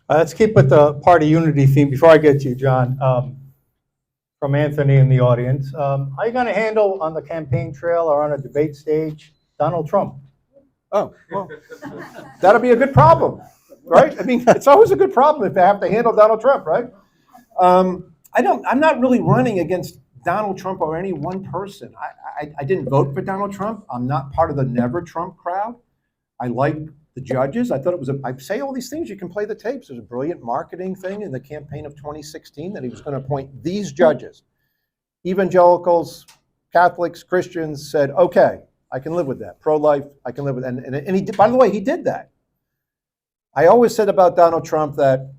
Let's keep with the party unity theme before I get to you, John. From Anthony in the audience, how are you going to handle on the campaign trail or on a debate stage Donald Trump? Oh, well, that'll be a good problem, right? I mean, it's always a good problem if they have to handle Donald Trump, right? I'm not really running against Donald Trump or any one person. I didn't vote for Donald Trump. I'm not part of the never Trump crowd. I like the judges. I thought it was I say all these things, you can play the tapes. There's a brilliant marketing thing in the campaign of 2016 that he was going to appoint these judges. Evangelicals, Catholics, Christians said, okay, I can live with that. Pro-life, I can live with that. And he did, by the way, he did that. I always said about Donald Trump that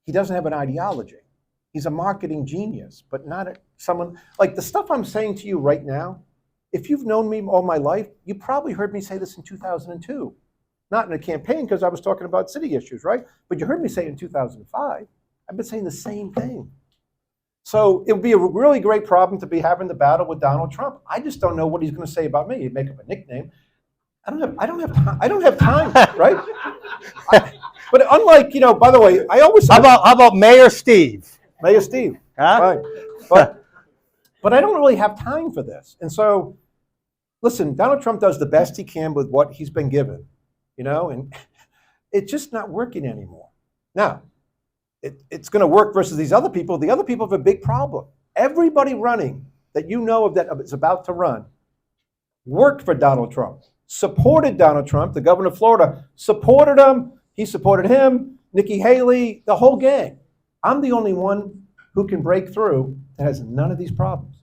he doesn't have an ideology. He's a marketing genius, but not someone, like the stuff I'm saying to you right now, if you've known me all my life, you probably heard me say this in 2002. Not in a campaign because I was talking about city issues, right? But you heard me say it in 2005. I've been saying the same thing. So it would be a really great problem to be having the battle with Donald Trump. I just don't know what he's going to say about me. He'd make up a nickname. I don't have time, right? But unlike, by the way, I always How about Mayor Steve? Mayor Steve. Huh? Right. But I don't really have time for this. And so, listen, Donald Trump does the best he can with what he's been given, and it's just not working anymore. Now, it's going to work versus these other people. The other people have a big problem. Everybody running that you know of that is about to run worked for Donald Trump, supported Donald Trump. The governor of Florida supported him. He supported him. Nikki Haley, the whole gang. I'm the only one who can break through that has none of these problems.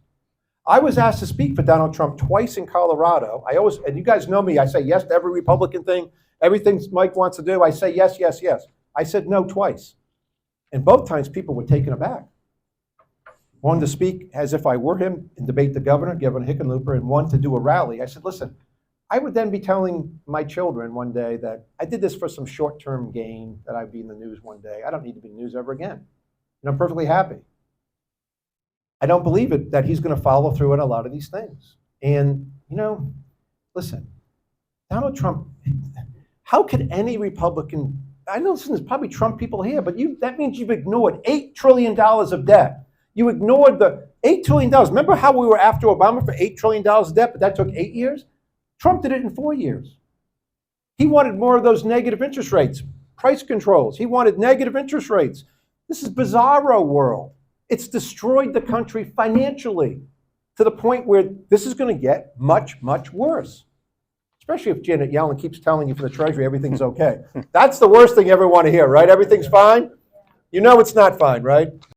I was asked to speak for Donald Trump twice in Colorado. And you guys know me, I say yes to every Republican thing. Everything Mike wants to do, I say yes, yes, yes. I said no twice. And both times people were taken aback. One to speak as if I were him and debate the governor, Governor Hickenlooper, and one to do a rally. I said, listen, I would then be telling my children one day that I did this for some short-term gain, that I'd be in the news one day. I don't need to be in the news ever again. And I'm perfectly happy. I don't believe it that he's going to follow through on a lot of these things. And, listen, Donald Trump, how could any Republican, I know there's probably Trump people here, but that means you've ignored $8 trillion of debt. You ignored the $8 trillion. Remember how we were after Obama for $8 trillion of debt, but that took 8 years? Trump did it in 4 years. He wanted more of those negative interest rates, price controls. He wanted negative interest rates. This is bizarro world. It's destroyed the country financially to the point where this is going to get much, much worse. Especially if Janet Yellen keeps telling you from the Treasury everything's okay. That's the worst thing you ever want to hear, right? Everything's fine? You know it's not fine, right?